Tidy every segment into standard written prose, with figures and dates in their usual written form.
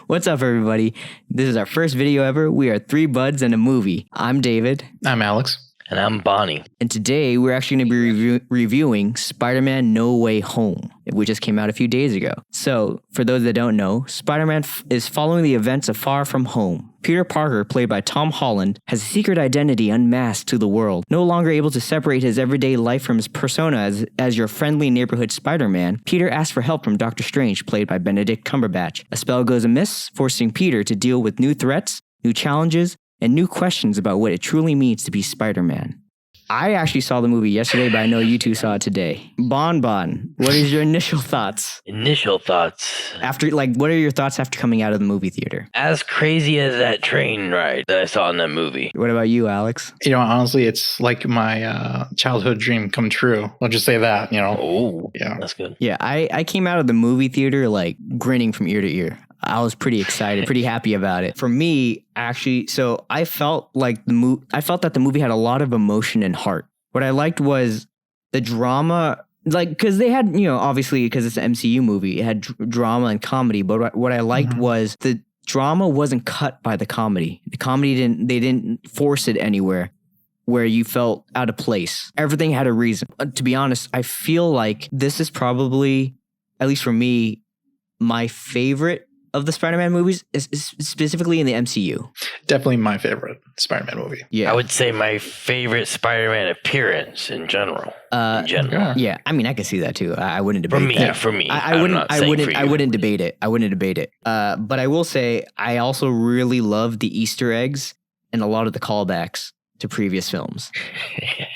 What's up, everybody? This is our first video ever. We are three buds and a movie. I'm David. I'm Alex. And I'm Bonnie. And today we're actually going to be reviewing Spider-Man No Way Home, which just came out a few days ago. So, for those that don't know, Spider-Man is following the events of Far From Home. Peter Parker, played by Tom Holland, has a secret identity unmasked to the world. No longer able to separate his everyday life from his persona as your friendly neighborhood Spider-Man, Peter asks for help from Doctor Strange, played by Benedict Cumberbatch. A spell goes amiss, forcing Peter to deal with new threats, new challenges, and new questions about what it truly means to be Spider-Man. I actually saw the movie yesterday, but I know you two saw it today. Bon, what is your initial thoughts? What are your thoughts after coming out of the movie theater? As crazy as that train ride that I saw in that movie. What about you, Alex? Honestly, it's like my childhood dream come true. I'll just say that, Oh, yeah. That's good. Yeah, I came out of the movie theater grinning from ear to ear. I was pretty excited, pretty happy about it. For me, actually, so I felt like I felt that the movie had a lot of emotion and heart. What I liked was the drama, because they had, obviously, because it's an MCU movie, it had drama and comedy. But what I liked was the drama wasn't cut by the comedy. The comedy they didn't force it anywhere where you felt out of place. Everything had a reason. To be honest, I feel like this is probably, at least for me, my favorite of the Spider-Man movies, is specifically in the MCU. Definitely my favorite Spider-Man movie. Yeah, I would say my favorite Spider-Man appearance in general. Yeah, I mean, I can see that too. I wouldn't debate that. For me, I wouldn't debate it. But I will say, I also really love the Easter eggs and a lot of the callbacks to previous films.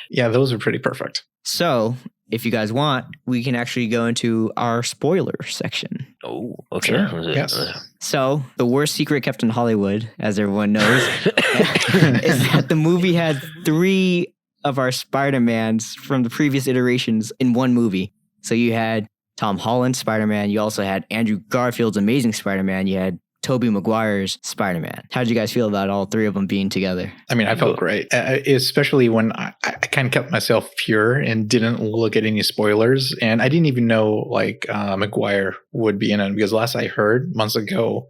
Yeah, those are pretty perfect. So, if you guys want, we can actually go into our spoiler section. Oh, okay. Sure. Yes. So, the worst secret kept in Hollywood, as everyone knows, is that the movie had 3 of our Spider-Mans from the previous iterations in one movie. So you had Tom Holland's Spider-Man, you also had Andrew Garfield's Amazing Spider-Man, you had Tobey Maguire's Spider-Man. How did you guys feel about all 3 of them being together? I mean, I felt great, especially when I kind of kept myself pure and didn't look at any spoilers. And I didn't even know Maguire would be in it, because last I heard months ago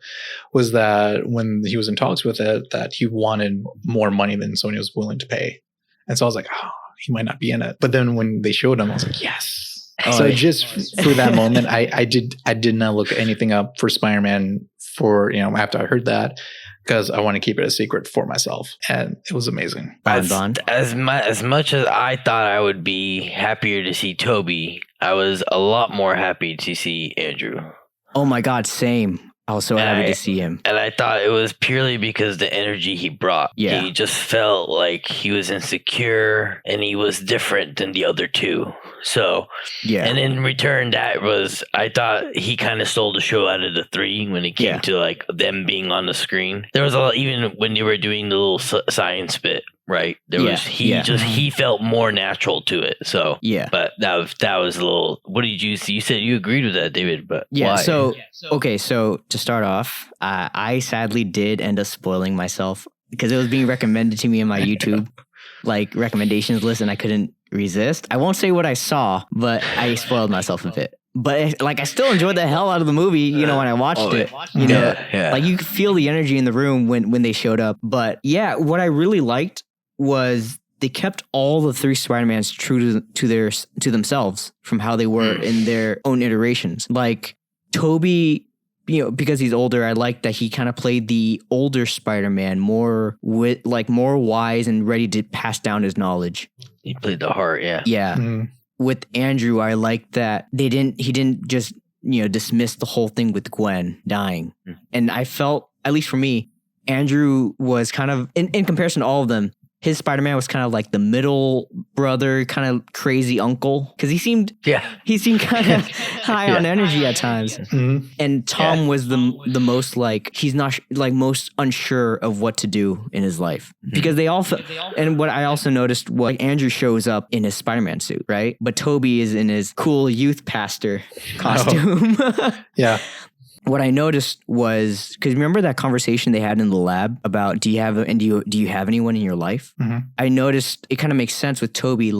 was that when he was in talks with it, that he wanted more money than Sony was willing to pay. And so I was like, oh, he might not be in it. But then when they showed him, I was like, yes. Just for that moment, I did not look anything up for Spider-Man after I heard that, because I want to keep it a secret for myself, and it was amazing. As much as I thought I would be happier to see Tobey, I was a lot more happy to see Andrew. Oh my God, same. I was so happy to see him. And I thought it was purely because the energy he brought. Yeah. He just felt like he was insecure and he was different than the other 2. So, yeah. And in return, I thought he kind of stole the show out of the 3 when it came to them being on the screen. There was a lot, even when they were doing the little science bit. Right. He felt more natural to it. So, but that was a little, what did you see? You said you agreed with that, David, but why? So to start off, I sadly did end up spoiling myself because it was being recommended to me in my YouTube, recommendations list, and I couldn't resist. I won't say what I saw, but I spoiled myself a bit. But I still enjoyed the hell out of the movie, when I watched it. You could feel the energy in the room when they showed up. But yeah, what I really liked was they kept all the 3 Spider-Mans true to themselves from how they were in their own iterations. Like Tobey, because he's older, I like that he kind of played the older Spider-Man more wise and ready to pass down his knowledge. He played the heart, yeah. Yeah. Mm-hmm. With Andrew, I like that he didn't just dismiss the whole thing with Gwen dying. And I felt, at least for me, Andrew was kind of in comparison to all of them, his Spider-Man was kind of like the middle brother, kind of crazy uncle, because he seemed kind of high on energy at times. Mm-hmm. And Tom was the most he's not most unsure of what to do in his life, because they all and what I also noticed was Andrew shows up in his Spider-Man suit, right? But Tobey is in his cool youth pastor costume. Yeah. What I noticed was, because remember that conversation they had in the lab about do you have anyone in your life? Mm-hmm. I noticed it kind of makes sense with Tobey.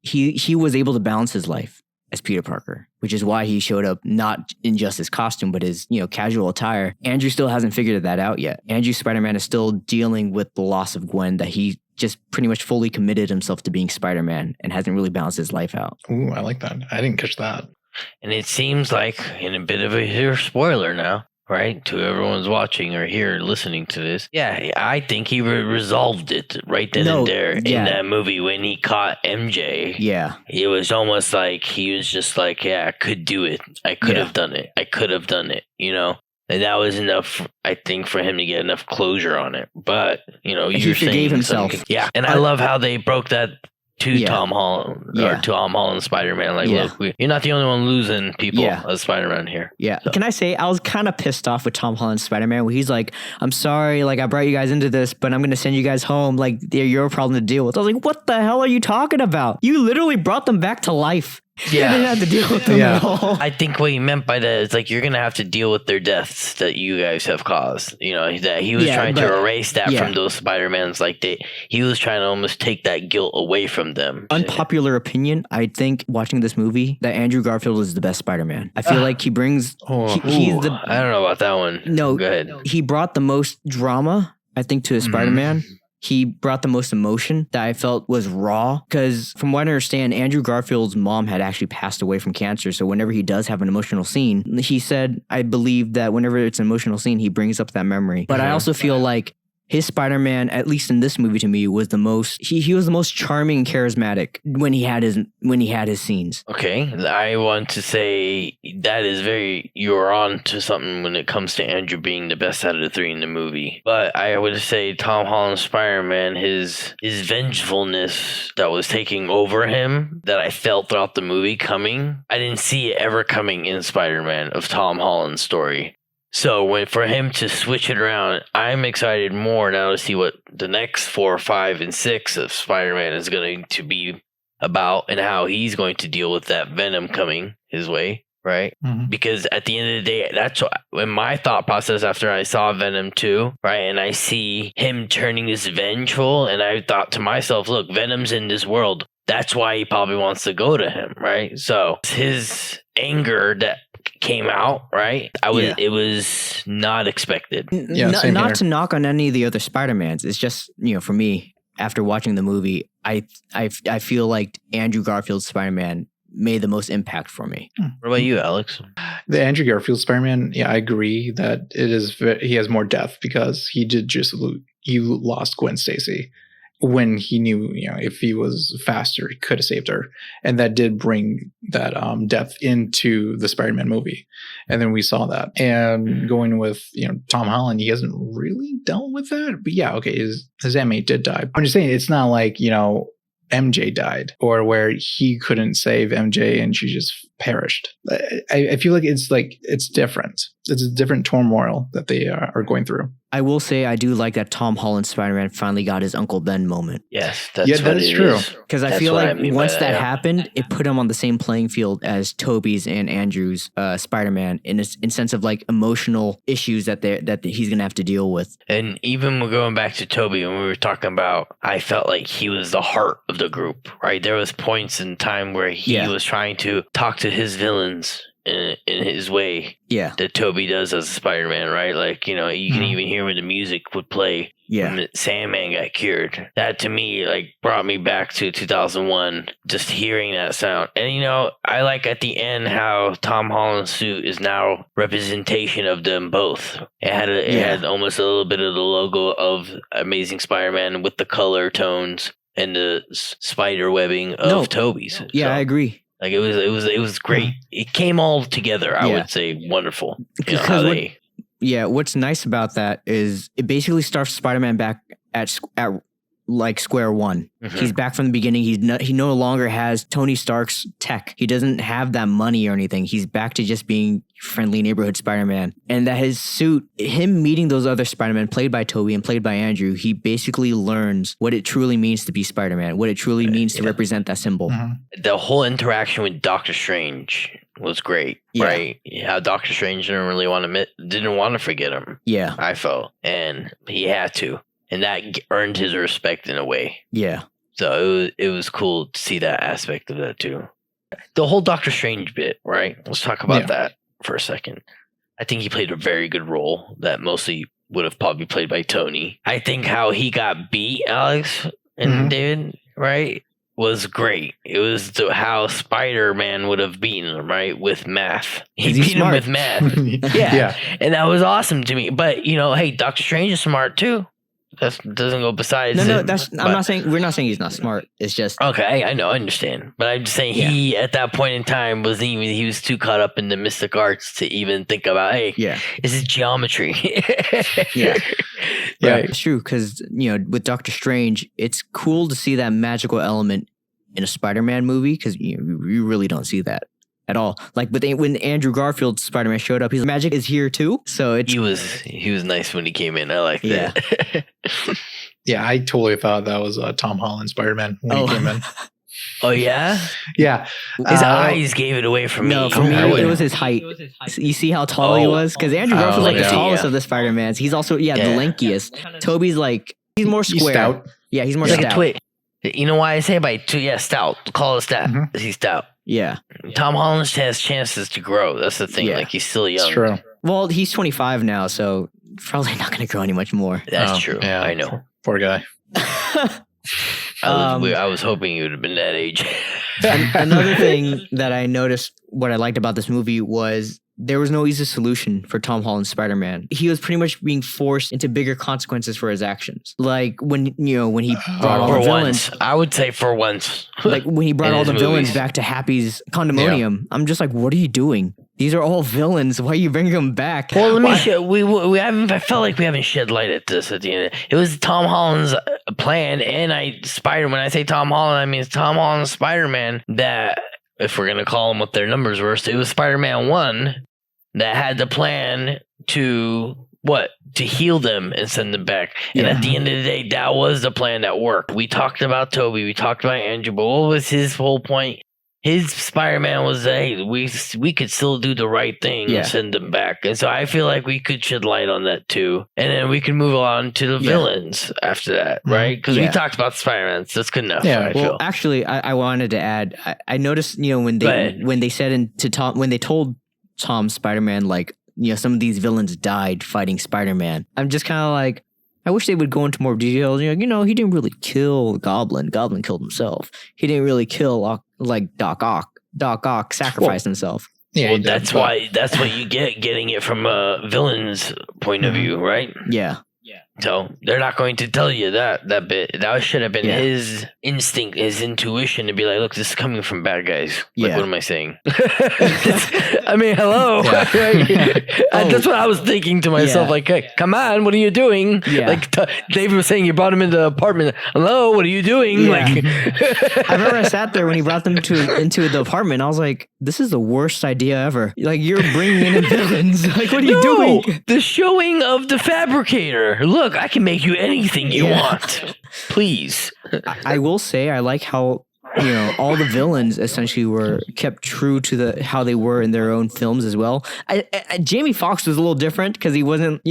He was able to balance his life. as Peter Parker, which is why he showed up not in just his costume, but his, casual attire. Andrew still hasn't figured that out yet. Andrew Spider-Man is still dealing with the loss of Gwen, that he just pretty much fully committed himself to being Spider-Man and hasn't really balanced his life out. Ooh, I like that. I didn't catch that. And it seems like, in a bit of a spoiler now, right, to everyone's watching or here listening to this, yeah, I think he resolved it right then and there in that movie when he caught MJ. Yeah. It was almost like he was just like, yeah, I could do it. I could have done it. I could have done it, And that was enough, I think, for him to get enough closure on it. But, he forgave himself. Yeah, and I love how they broke that to Tom Holland or to Tom Holland Spider-Man. Like, look, you're not the only one losing people as Spider-Man here. Yeah. So. Can I say, I was kind of pissed off with Tom Holland Spider-Man where he's like, I'm sorry, like I brought you guys into this, but I'm going to send you guys home. Like, they're your problem to deal with. I was like, what the hell are you talking about? You literally brought them back to life. Yeah. You didn't have to deal with them at all. I think what he meant by that is like you're gonna have to deal with their deaths that you guys have caused. That he was trying to erase that from those Spider-Mans. Like he was trying to almost take that guilt away from them. Unpopular opinion, I think watching this movie that Andrew Garfield is the best Spider-Man. I feel like he brings. He's the. I don't know about that one. No, go ahead. He brought the most drama, I think, to his Spider-Man. He brought the most emotion that I felt was raw, because from what I understand, Andrew Garfield's mom had actually passed away from cancer. So whenever he does have an emotional scene, he said, I believe that whenever it's an emotional scene, he brings up that memory. But I also feel like his Spider-Man, at least in this movie to me, was the most, he was the most charming and charismatic when he had his scenes. Okay. I want to say that is you're on to something when it comes to Andrew being the best out of the three in the movie. But I would say Tom Holland's Spider-Man, his vengefulness that was taking over him, that I felt throughout the movie coming, I didn't see it ever coming in Spider-Man of Tom Holland's story. So for him to switch it around, I'm excited more now to see what the next 4, 5, and 6 of Spider-Man is going to be about and how he's going to deal with that Venom coming his way, right? Mm-hmm. Because at the end of the day, that's in my thought process after I saw Venom 2, right? And I see him turning this vengeful, and I thought to myself, look, Venom's in this world. That's why he probably wants to go to him, right? So his anger that came out, right? It was not expected. Not to knock on any of the other Spider-Mans. It's just, for me, after watching the movie, I feel like Andrew Garfield's Spider-Man made the most impact for me. What about you, Alex? The Andrew Garfield Spider-Man, I agree that he has more depth because he did just lost Gwen Stacy. When he knew, if he was faster, he could have saved her. And that did bring that depth into the Spider-Man movie. And then we saw that. And going with, Tom Holland, he hasn't really dealt with that. But his Aunt May did die. I'm just saying, it's not like, MJ died or where he couldn't save MJ and she just perished. I feel like it's different. It's a different turmoil that they are going through. I will say I do like that Tom Holland Spider-Man finally got his Uncle Ben moment. Yes, that is true. Because I feel like once that happened, it put him on the same playing field as Tobey's and Andrew's Spider-Man in sense of like emotional issues that he's gonna have to deal with. And even going back to Tobey, when we were talking about, I felt like he was the heart of the group. Right, there was points in time where he was trying to talk to his villains in his way that Tobey does as a Spider-Man, right? Like, you can even hear when the music would play when Sandman got cured. That to me, brought me back to 2001, just hearing that sound. And, I like at the end how Tom Holland's suit is now representation of them both. It had almost a little bit of the logo of Amazing Spider-Man with the color tones and the spider webbing of Tobey's. Yeah, so I agree. Like it was great. It came all together. I would say wonderful. What's nice about that is it basically starts Spider-Man back at square one. Mm-hmm. He's back from the beginning. He no longer has Tony Stark's tech. He doesn't have that money or anything. He's back to just being friendly neighborhood Spider-Man. And that his suit, him meeting those other Spider-Men played by Tobey and played by Andrew, he basically learns what it truly means to be Spider-Man, what it truly means to represent that symbol. Mm-hmm. The whole interaction with Doctor Strange was great, right? How Doctor Strange didn't want to forget him. Yeah. I felt. And he had to. And that earned his respect in a way. Yeah. So it was cool to see that aspect of that too. The whole Doctor Strange bit, right? Let's talk about that for a second. I think he played a very good role that mostly would have probably played by Tony. I think how he got beat, Alex and David, right, was great. It was how Spider-Man would have beaten him, right, with math. He beat him with math. Yeah. And that was awesome to me. But, you know, hey, Doctor Strange is smart too. That doesn't go besides. I'm not saying we're not saying he's not smart. It's just okay. I know, I understand, but I'm just saying he at that point in time he was too caught up in the mystic arts to even think about this is geometry. Right. It's true because with Doctor Strange, it's cool to see that magical element in a Spider-Man movie because you really don't see that at all. Like when Andrew Garfield's Spider-Man showed up, his magic is here too. So he was nice when he came in. I like that. Yeah, I totally thought that was Tom Holland Spider-Man when he came in. Oh yeah, yeah. His eyes gave it away for me. No, for me it was his height. You see how tall he was? Because Andrew Garfield's like the tallest of the Spider-Mans. He's also the lankiest. Toby's like he's more square. He's stout. Yeah, he's more like stout. A twit. You know why I say by two? Yeah, stout. Call it stout. He's stout. Yeah. Tom Holland has chances to grow. That's the thing. Like he's still young. It's true. Well, he's 25 now, so probably not going to grow any much more. That's true. Yeah, I know. Poor guy. I was hoping he would have been that age. Another thing that I noticed, what I liked about this movie was there was no easy solution for Tom Holland's Spider-Man. He was pretty much being forced into bigger consequences for his actions. Like when he brought all the villains. I would say for once. Like when he brought all the villains back to Happy's condominium. I'm just like, what are you doing? These are all villains. Why are you bringing them back? Well, let me show. We haven't. I felt like we haven't shed light at this at the end. It was Tom Holland's plan, and When I say Tom Holland, I mean Tom Holland's Spider-Man. That if we're gonna call them what their numbers were, so it was Spider-Man 1 that had the plan to heal them and send them back. And at the end of the day, that was the plan that worked. We talked about Toby, we talked about Andrew, but what was his whole point? His Spider-Man was, hey, we could still do the right thing and send them back. And so I feel like we could shed light on that too. And then we can move on to the villains after that, right? Because we talked about Spider-Man, so that's good enough. Yeah, well, actually, I wanted to add, I noticed, when they said when they told Tom Spider-Man, like, some of these villains died fighting Spider-Man. I'm just kind of like, I wish they would go into more details. He didn't really kill Goblin. Goblin killed himself. He didn't really kill like Doc Ock. Doc Ock sacrificed himself. Yeah, well, that's what you getting it from a villain's point of view, right? Yeah. So they're not going to tell you that bit. That should have been his instinct, his intuition to be like, look, this is coming from bad guys. Like, what am I saying? I mean, hello. That's what I was thinking to myself. Like, hey, come on, what are you doing? Like David was saying, you brought him into the apartment. Hello, what are you doing? Like, I remember I sat there when he brought them into the apartment. I was like, this is the worst idea ever. Like, you're bringing in villains. Like, what are you doing? The showing of the fabricator. Look, I can make you anything you want. Please. I will say I like how all the villains essentially were kept true to how they were in their own films as well. Jamie Foxx was a little different because he wasn't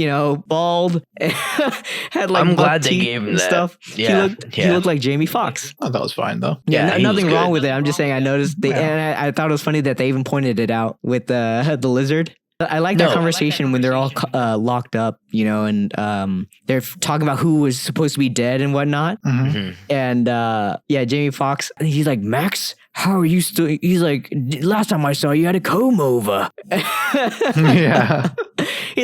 bald. Had like I'm glad they gave him that stuff. Yeah, he looked like Jamie Foxx. Oh, that was fine though. Yeah, nothing wrong with it. I'm just saying I noticed and I thought it was funny that they even pointed it out with the lizard. I like that conversation when they're all locked up, and they're talking about who was supposed to be dead and whatnot. And Jamie Foxx, he's like, Max, how are you still? He's like, last time I saw you had a comb over. He's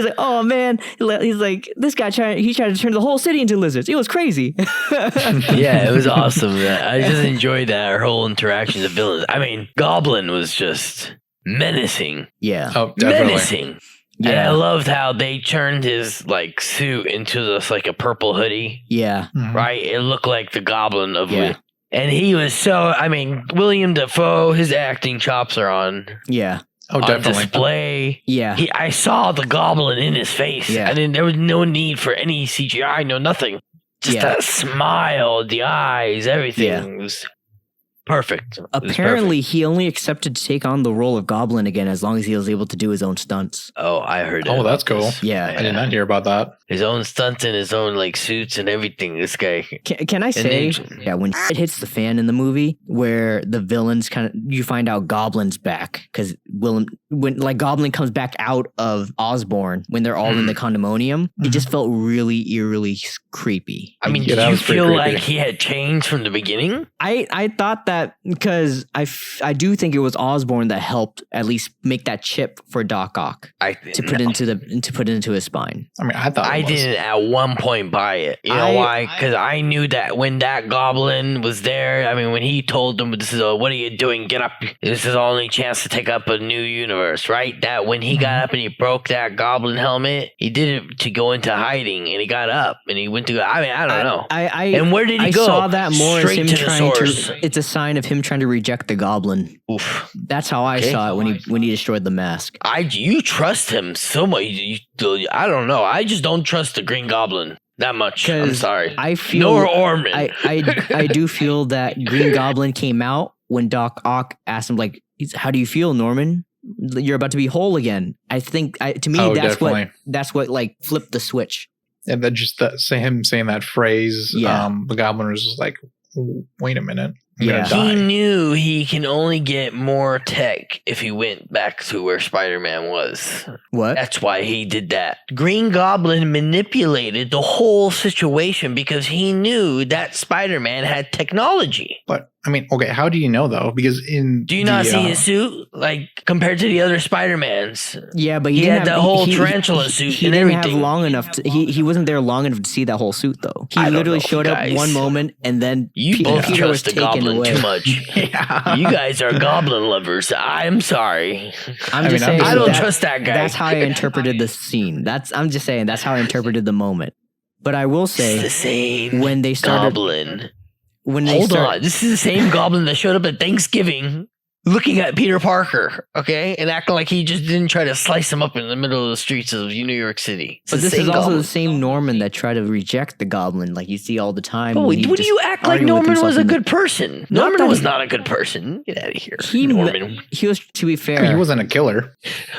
like, oh man. He's like, this guy tried to turn the whole city into lizards. It was crazy. It was awesome. I just enjoyed that, our whole interaction of villains. I mean, Goblin was just menacing. Yeah. Oh, definitely. Menacing. Yeah. And I loved how they turned his suit into this a purple hoodie. Yeah. Right? It looked like the Goblin of and he was William Dafoe, his acting chops are on. Yeah. Oh, definitely. Display. Yeah. I saw the Goblin in his face. Yeah. And then there was no need for any CGI, no nothing. Just that smile, the eyes, everything. perfect. Apparently, he only accepted to take on the role of Goblin again as long as he was able to do his own stunts. Oh, I heard. Oh, that's cool. Yeah. I did not hear about that. His own stunts and his own like suits and everything. This guy. Can I say, when it hits the fan in the movie, where the villains you find out Goblin's back because when Goblin comes back out of Osborn when they're all in the condominium, it just felt really eerily creepy. I mean, did you feel like he had changed from the beginning? I thought that because I do think it was Osborn that helped at least make that chip for Doc Ock to put into his spine. I mean, I didn't at one point buy it. You know why? Because I knew that when that Goblin was there, I mean, when he told them, "This is what are you doing? Get up! This is the only chance to take up a new universe." Right? That when he got up and he broke that Goblin helmet, he did it to go into hiding, and he got up and he went to. I mean, I don't know. And where did he go? I saw that more as him trying source. to. It's a sign of him trying to reject the Goblin. Oof. That's how I saw it when he destroyed the mask. You trust him so much. I don't know. I just don't trust the Green Goblin that much. I'm sorry. I feel nor Orman. I do feel that Green Goblin came out when Doc Ock asked him like, "How do you feel, Norman? You're about to be whole again." I think to me that's what like flipped the switch. And then just him saying that phrase, the Goblin was just like, "Wait a minute." He knew he can only get more tech if he went back to where Spider-Man was. What? That's why he did that. Green Goblin manipulated the whole situation because he knew that Spider-Man had technology. But I mean, okay, how do you know though? Because do you not see his suit like compared to the other Spider-Mans? Yeah, but he had the whole tarantula suit. He and didn't everything. have long enough. He wasn't there long enough to see that whole suit though. He literally showed up one moment and then you both Peter was trust the taken Goblin away. too much. You guys are Goblin lovers. I'm sorry. I'm just saying. I don't trust that guy. That's how I interpreted the scene. I'm just saying. That's how I interpreted the moment. But I will say, it's the same when they started Goblin. Hold on, this is the same Goblin that showed up at Thanksgiving looking at Peter Parker, okay, and acting like he just didn't try to slice him up in the middle of the streets of New York City. But this is also the same Norman that tried to reject the Goblin, like you see all the time. Oh, would you act like Norman was a good person? Norman was not a good person. Get out of here, Norman. He was, to be fair, I mean, he wasn't a killer.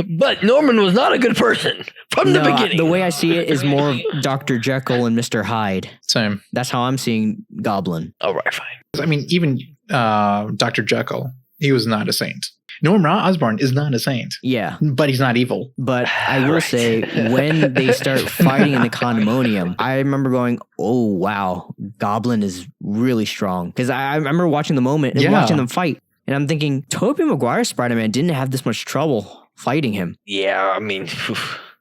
But Norman was not a good person from the beginning. The way I see it is more of Dr. Jekyll and Mr. Hyde. Same. That's how I'm seeing Goblin. All right, fine. I mean, even Dr. Jekyll, he was not a saint. Norman Osborn is not a saint. Yeah. But he's not evil. But I will say, when they start fighting in the condominium, I remember going, oh, wow, Goblin is really strong. Because I remember watching the moment and watching them fight. And I'm thinking, Tobey Maguire's Spider-Man didn't have this much trouble fighting him. Yeah, I mean,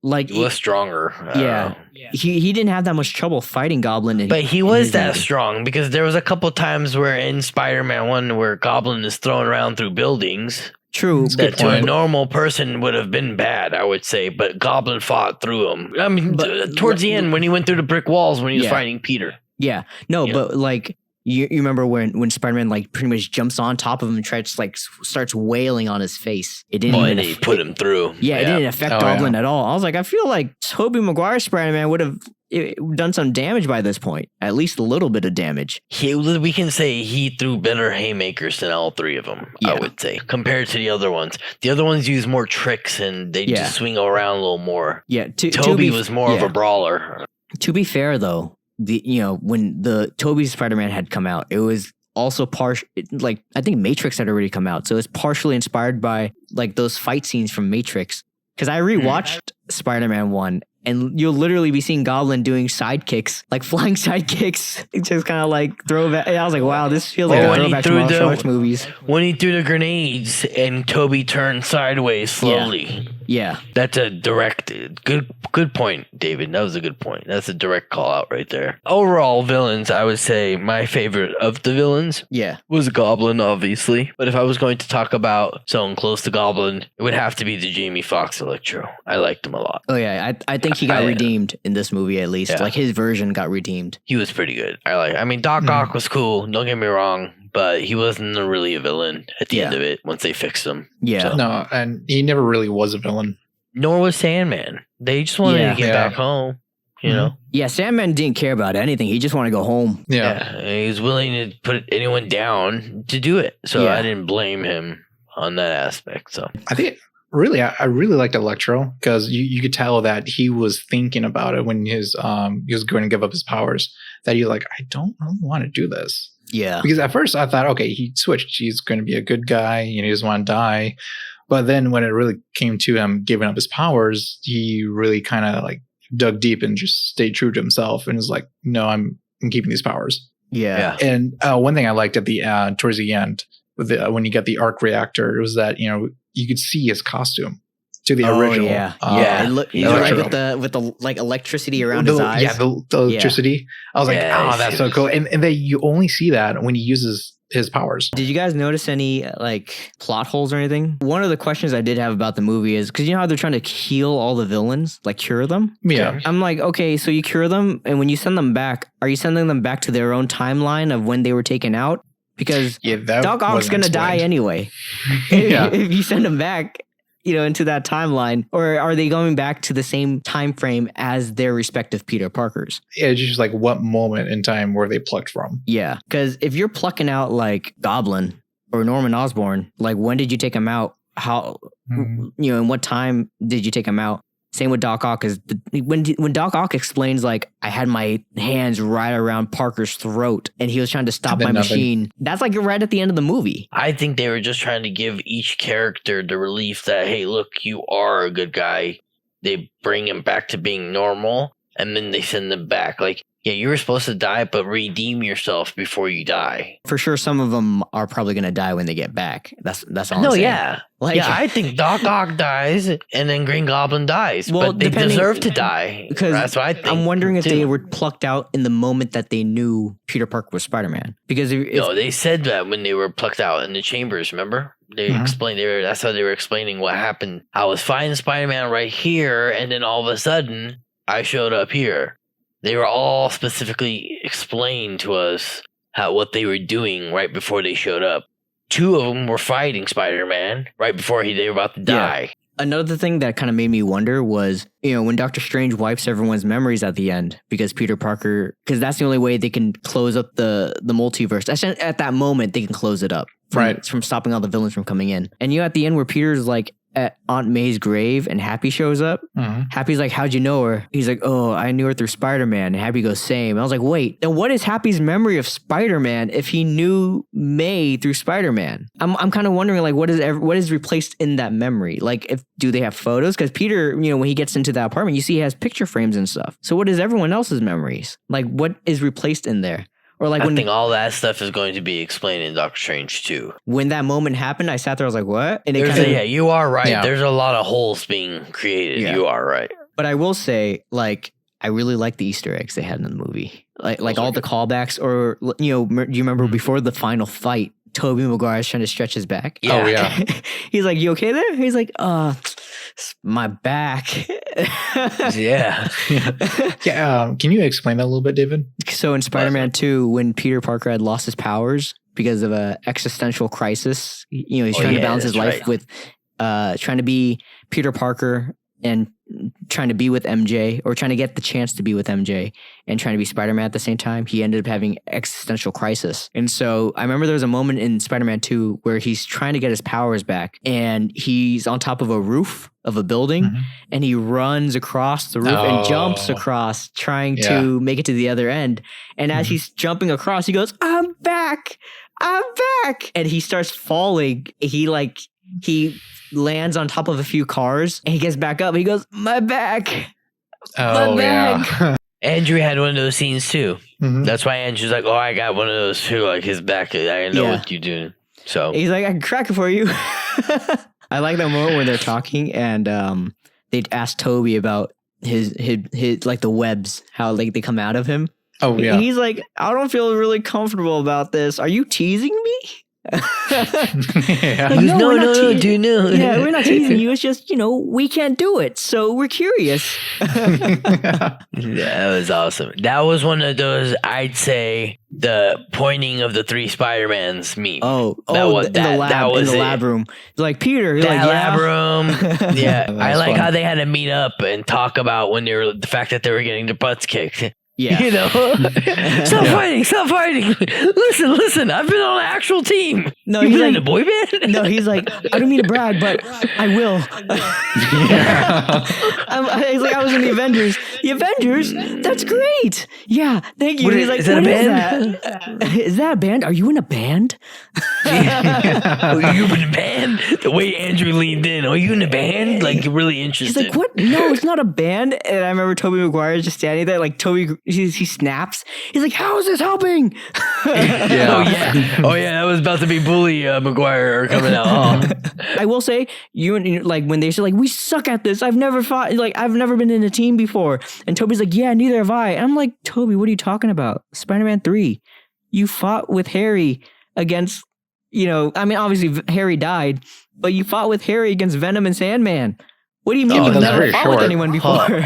like he was stronger. Yeah. He didn't have that much trouble fighting Goblin. But he was that strong because there was a couple times where in Spider-Man 1 where Goblin is thrown around through buildings. True. That to a normal person would have been bad, I would say. But Goblin fought through them. I mean, towards the end when he went through the brick walls when he was fighting Peter. Yeah. No, but like... You remember when Spider-Man like pretty much jumps on top of him and tries to like starts wailing on his face. It didn't and he put him through. Yeah, it didn't affect Goblin at all. I was like, I feel like Tobey Maguire's Spider-Man would have done some damage by this point. At least a little bit of damage. We can say he threw better haymakers than all three of them, I would say, compared to the other ones. The other ones use more tricks and they just swing around a little more. Yeah, Tobey was more of a brawler. To be fair, though, when the Tobey's Spider-Man had come out, it was also like I think Matrix had already come out, so it's partially inspired by like those fight scenes from Matrix. Because I rewatched Spider-Man 1, and you'll literally be seeing Goblin doing sidekicks, like flying sidekicks. It just kind of like throwback. I was like, wow, this feels like a throwback to martial arts movies. When he threw the grenades and Tobey turned sideways slowly. Yeah. That's a direct, good point, David. That was a good point. That's a direct call out right there. Overall, villains, I would say my favorite of the villains was Goblin, obviously. But if I was going to talk about someone close to Goblin, it would have to be the Jamie Foxx Electro. I liked him a lot. Oh, yeah. I think he got redeemed in this movie, at least. Like, his version got redeemed. He was pretty good. I mean, Doc Ock was cool. Don't get me wrong. But he wasn't really a villain at the end of it once they fixed him. Yeah. So. No, and he never really was a villain. Nor was Sandman. They just wanted to get back home. You know? Yeah, Sandman didn't care about anything. He just wanted to go home. Yeah. He was willing to put anyone down to do it. So Yeah. I didn't blame him on that aspect. So I think really, I really liked Electro because you could tell that he was thinking about it when he was going to give up his powers. That he was like, I don't really want to do this. Yeah. Because at first I thought, okay, he switched. He's going to be a good guy. He doesn't want to die. But then when it really came to him giving up his powers, he really kind of like dug deep and just stayed true to himself and was like, no, I'm keeping these powers. Yeah. And one thing I liked at the towards the end, with when you get the arc reactor, it was that you could see his costume to the original. Yeah. Yeah. It looked Electro. right with the like electricity around his eyes. Yeah, the electricity. I was like, Yeah, that's so cool. And then you only see that when he uses his powers. Did you guys notice any like plot holes or anything? One of the questions I did have about the movie is because you know how they're trying to heal all the villains, like cure them? Yeah. I'm like, okay, so you cure them, and when you send them back, are you sending them back to their own timeline of when they were taken out? Because That Doc Ock's wasn't gonna die explained. anyway. Yeah. If you send them back, into that timeline, or are they going back to the same time frame as their respective Peter Parkers? Yeah, it's just like what moment in time were they plucked from? Yeah, because if you're plucking out like Goblin or Norman Osborn, like when did you take him out? How in what time did you take him out? Same with Doc Ock, because when Doc Ock explains like I had my hands right around Parker's throat and he was trying to stop my machine, that's like right at the end of the movie. I think they were just trying to give each character the relief that, hey, look, you are a good guy. They bring him back to being normal, and then they send them back. Like, yeah, you were supposed to die, but redeem yourself before you die. For sure, some of them are probably going to die when they get back. That's all. I'm saying. Yeah. I think Doc Ock dies, and then Green Goblin dies. Well, but they deserve to die. Because that's what I think. I'm wondering if too. they were plucked out in the moment that they knew Peter Parker was Spider-Man. Because No, they said that when they were plucked out in the chambers, remember? They explained that's how they were explaining what happened. I was fighting Spider-Man right here, and then all of a sudden, I showed up here. They were all specifically explained to us what they were doing right before they showed up. 2 of them were fighting Spider-Man right before they were about to die. Another thing that kind of made me wonder was, when Doctor Strange wipes everyone's memories at the end because Peter Parker, because that's the only way they can close up the multiverse. At that moment, they can close it up. From stopping all the villains from coming in. And at the end where Peter's like at Aunt May's grave and Happy shows up. Happy's like, how'd you know her? He's like, oh, I knew her through Spider-Man. And Happy goes, same. I was like, wait, then what is Happy's memory of Spider-Man if he knew May through Spider-Man? I'm kind of wondering, like, what is replaced in that memory? Like, do they have photos? Because Peter, when he gets into that apartment, you see he has picture frames and stuff. So what is everyone else's memories? Like, what is replaced in there? Or like I think all that stuff is going to be explained in Doctor Strange too. When that moment happened, I sat there, I was like, what? And you are right. Yeah. There's a lot of holes being created. Yeah. You are right. But I will say, like, I really like the Easter eggs they had in the movie. Like all the callbacks, or, do you remember before the final fight, Tobey Maguire's trying to stretch his back? Yeah. Oh, yeah. He's like, you okay there? He's like, my back. Yeah. Can you explain that a little bit, David? So in Spider-Man 2, when Peter Parker had lost his powers because of a existential crisis, he's trying to balance his life with trying to be Peter Parker and trying to be with MJ, or trying to get the chance to be with MJ and trying to be Spider-Man at the same time. He ended up having existential crisis. And so I remember there was a moment in Spider-Man 2 where he's trying to get his powers back, and he's on top of a roof of a building, and he runs across the roof and jumps across, trying to make it to the other end. And as he's jumping across, he goes, I'm back. And he starts falling. He lands on top of a few cars, and he gets back up. And he goes, my back. Yeah. Andrew had one of those scenes too. Mhm. That's why Andrew's like, oh, I got one of those too. Like his back, I know what you're doing. So He's like, I can crack it for you. I like that moment where they're talking, and they'd ask Toby about his like the webs, how like they come out of him. Oh yeah. And he's like, I don't feel really comfortable about this. Are you teasing me? Yeah. Like, no, we're not dude, no. Yeah, we're not teasing you. It's just, we can't do it. So we're curious. Yeah, that was awesome. That was one of those, I'd say, the pointing of the 3 Spider-Mans meme. In the lab room. It's like, Peter, that lab room. Yeah, I like fun. how they had to meet up and talk about the fact that they were getting their butts kicked. Yeah. You know, stop fighting. Listen, I've been on an actual team. No, You've he's been like, in a boy band? No, he's like, I don't mean to brag, but I will. He's like, I was in the Avengers. The Avengers? That's great. Yeah, thank you. He's like, is that a band? Is that a band? Are you in a band? Are you in a band? The way Andrew leaned in. Are you in a band? Like, really interested. He's like, what? No, it's not a band. And I remember Tobey Maguire just standing there, like he snaps. He's like, how is this helping? Yeah. Oh yeah, that was about to be Bully Maguire coming out. Oh. I will say, like when they say like, we suck at this. I've never been in a team before. And Toby's like, yeah, neither have I. And I'm like, Toby, what are you talking about? Spider-Man 3. You fought with Harry against, obviously Harry died, but you fought with Harry against Venom and Sandman. What do you mean you've never fought with anyone before?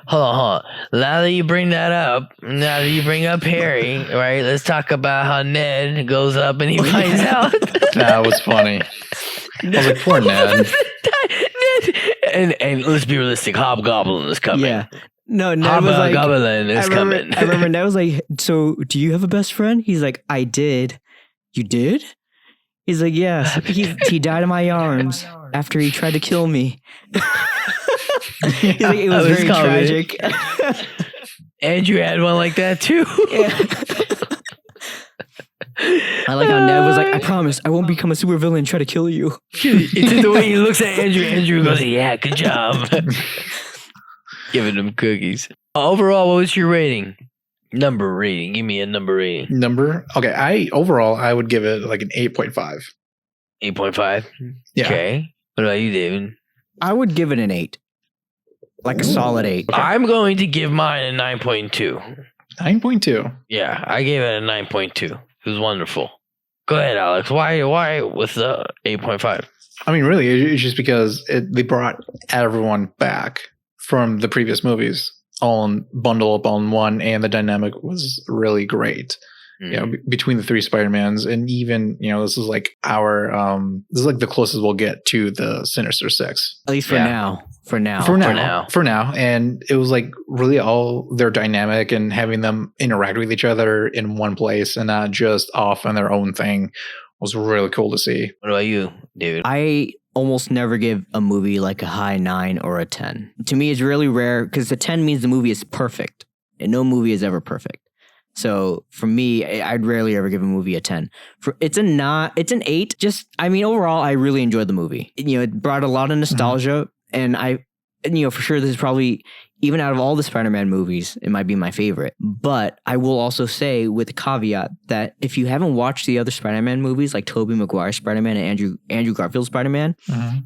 Hold on. Now that you bring that up, now that you bring up Harry, right? Let's talk about how Ned goes up and he finds out. That was funny. I was like, poor Ned. And let's be realistic, Hobgoblin is coming. Yeah. No, Ned was like, Hobgoblin is coming. I remember Ned was like, so do you have a best friend? He's like, I did. You did? He's like, yeah, he died in my arms after he tried to kill me. He's like, it was very tragic. Andrew had one like that too. Yeah. I like how Ned was like, I promise I won't become a supervillain and try to kill you. It's the way he looks at Andrew. Andrew goes, yeah, good job. Giving him cookies. Overall, what was your rating? Number rating. Give me a number rating. Number? Okay, I would give it like an 8.5. 8.5? Yeah. Okay. What about you, David? I would give it an 8. Like a solid 8. I'm going to give mine a 9.2. 9.2. Yeah, I gave it a 9.2. It was wonderful. Go ahead, Alex. Why with the 8.5? I mean, really, it's just because they brought everyone back from the previous movies, all bundled up on one, and the dynamic was really great. Between the 3 Spider-Mans, and even this is like this is like the closest we'll get to the Sinister Six, at least for now. For now, and it was like really all their dynamic and having them interact with each other in one place and not just off on their own thing was really cool to see. What about you, David? I almost never give a movie like a high 9 or a 10. To me, it's really rare because the 10 means the movie is perfect, and no movie is ever perfect. So for me, I'd rarely ever give a movie a 10. It's an 8. Overall, I really enjoyed the movie. It brought a lot of nostalgia, and for sure this is probably, even out of all the Spider-Man movies, it might be my favorite. But I will also say, with a caveat, that if you haven't watched the other Spider-Man movies, like Tobey Maguire's Spider-Man and Andrew Garfield's Spider-Man,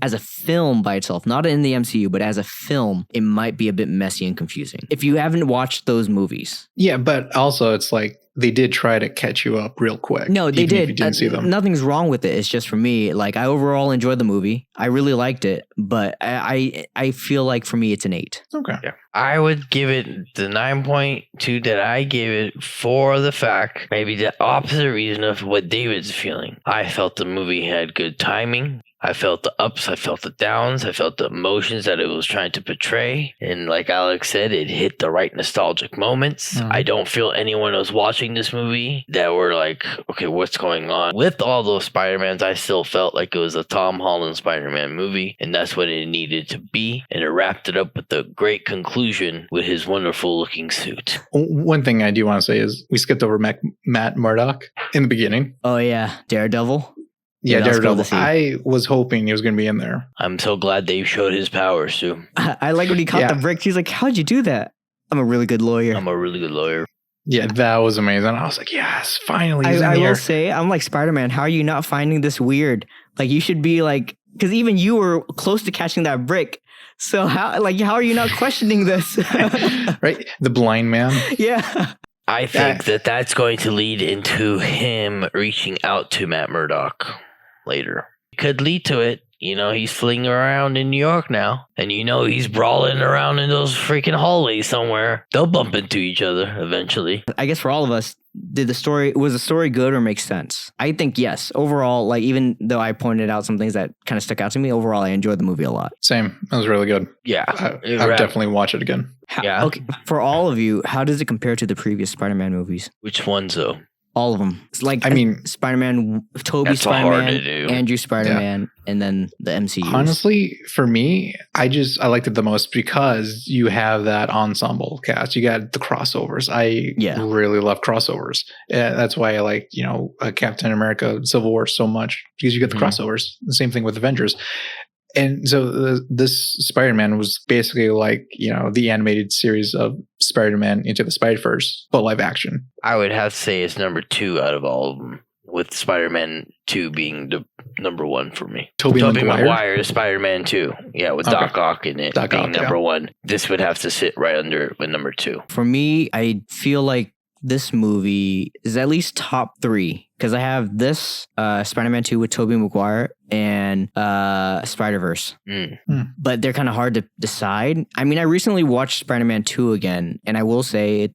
as a film by itself, not in the MCU, but as a film, it might be a bit messy and confusing. If you haven't watched those movies. Yeah, but also it's like, they did try to catch you up real quick. No, they did. If you didn't see them. Nothing's wrong with it. It's just for me. Like, I overall enjoyed the movie. I really liked it, but I feel like for me it's an 8. Okay. Yeah. I would give it the 9.2 that I gave it for the fact, maybe the opposite reason of what David's feeling. I felt the movie had good timing. I felt the ups, I felt the downs, I felt the emotions that it was trying to portray. And like Alex said, it hit the right nostalgic moments. I don't feel anyone was watching this movie that were like, okay, what's going on? With all those Spider-Mans, I still felt like it was a Tom Holland Spider-Man movie, and that's what it needed to be. And it wrapped it up with a great conclusion with his wonderful looking suit. One thing I do want to say is we skipped over Matt Murdock in the beginning. Oh yeah, Daredevil. Yeah, Daredevil. I was hoping he was going to be in there. I'm so glad they showed his powers too. I like when he caught the brick. He's like, how'd you do that? I'm a really good lawyer. Yeah, that was amazing. I was like, yes, finally he's in here. I will say, I'm like, Spider-Man, how are you not finding this weird? Like, you should be like, because even you were close to catching that brick. So how are you not questioning this? Right? The blind man. Yeah. I think that's going to lead into him reaching out to Matt Murdock later. It could lead to it. he's flinging around in New York now. And he's brawling around in those freaking hallways somewhere. They'll bump into each other eventually. I guess for all of us, was the story good or make sense? I think yes. Overall, like even though I pointed out some things that kind of stuck out to me, overall I enjoyed the movie a lot. Same. That was really good. Yeah. I would definitely watch it again. Yeah. Okay. For all of you, how does it compare to the previous Spider-Man movies? Which ones though? All of them. It's like, I mean, Spider-Man, Tobey That's hard to Spider-Man, do. Andrew Spider-Man, and then the MCU. Honestly, for me, I liked it the most because you have that ensemble cast. You got the crossovers. I really love crossovers. That's why I like, Captain America Civil War so much, because you get the crossovers. The same thing with Avengers. And so this Spider-Man was basically like, the animated series of Spider-Man Into the Spider-Verse, but live action. I would have to say it's number 2 out of all of them, with Spider-Man 2 being the number 1 for me. Tobey Maguire is Spider-Man 2. Yeah, with Doc Ock in it being number 1. This would have to sit right under it with number 2. For me, I feel like this movie is at least top 3, because I have this Spider-Man 2 with Tobey Maguire and Spider-Verse. But they're kind of hard to decide. I mean, I recently watched Spider-Man 2 again, and I will say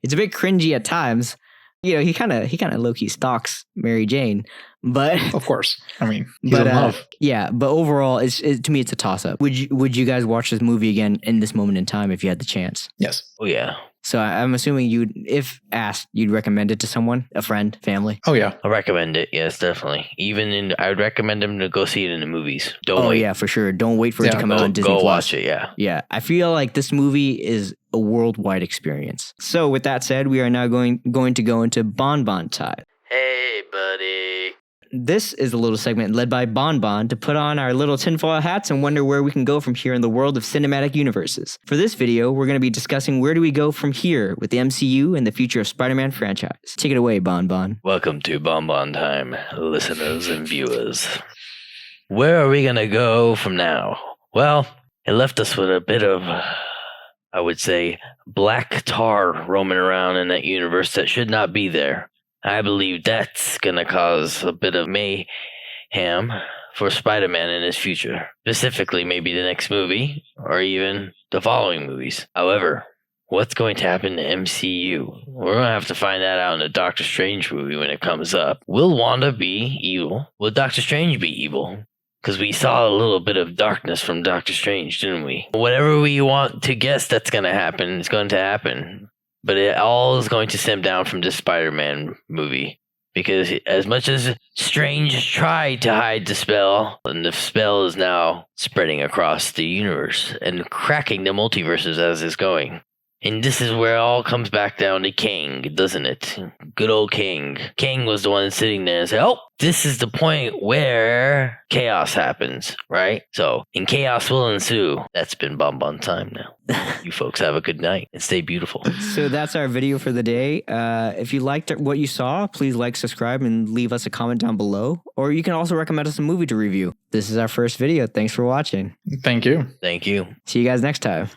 it's a bit cringy at times. He kind of low-key stalks Mary Jane, but of course, I mean, he's in love. Yeah, but overall, to me, it's a toss-up. Would you guys watch this movie again in this moment in time if you had the chance? Yes. Oh yeah. So I'm assuming if asked, you'd recommend it to someone, a friend, family. Oh yeah, I recommend it. Yes, definitely. I would recommend them to go see it in the movies. Don't wait. Yeah, for sure. Don't wait for it to come out on Disney Go Plus. watch it. Yeah. Yeah, I feel like this movie is a worldwide experience. So with that said, we are now going to go into Bonbon time. Hey, buddy. This is a little segment led by Bonbon to put on our little tinfoil hats and wonder where we can go from here in the world of cinematic universes. For this video, we're going to be discussing where do we go from here with the MCU and the future of Spider-Man franchise. Take it away, Bonbon. Welcome to Bonbon Time, listeners and viewers. Where are we going to go from now? Well, it left us with a bit of, I would say, black tar roaming around in that universe that should not be there. I believe that's going to cause a bit of mayhem for Spider-Man in his future. Specifically, maybe the next movie, or even the following movies. However, what's going to happen to MCU? We're going to have to find that out in the Doctor Strange movie when it comes up. Will Wanda be evil? Will Doctor Strange be evil? Because we saw a little bit of darkness from Doctor Strange, didn't we? Whatever we want to guess that's going to happen is going to happen. But it all is going to stem down from this Spider-Man movie. Because as much as Strange tried to hide the spell, and the spell is now spreading across the universe and cracking the multiverses as it's going. And this is where it all comes back down to King, doesn't it? Good old King. King was the one sitting there and said, oh, this is the point where chaos happens, right? So, and chaos will ensue. That's been Bonbon Time now. You folks have a good night and stay beautiful. So that's our video for the day. If you liked what you saw, please like, subscribe, and leave us a comment down below. Or you can also recommend us a movie to review. This is our first video. Thanks for watching. Thank you. Thank you. See you guys next time.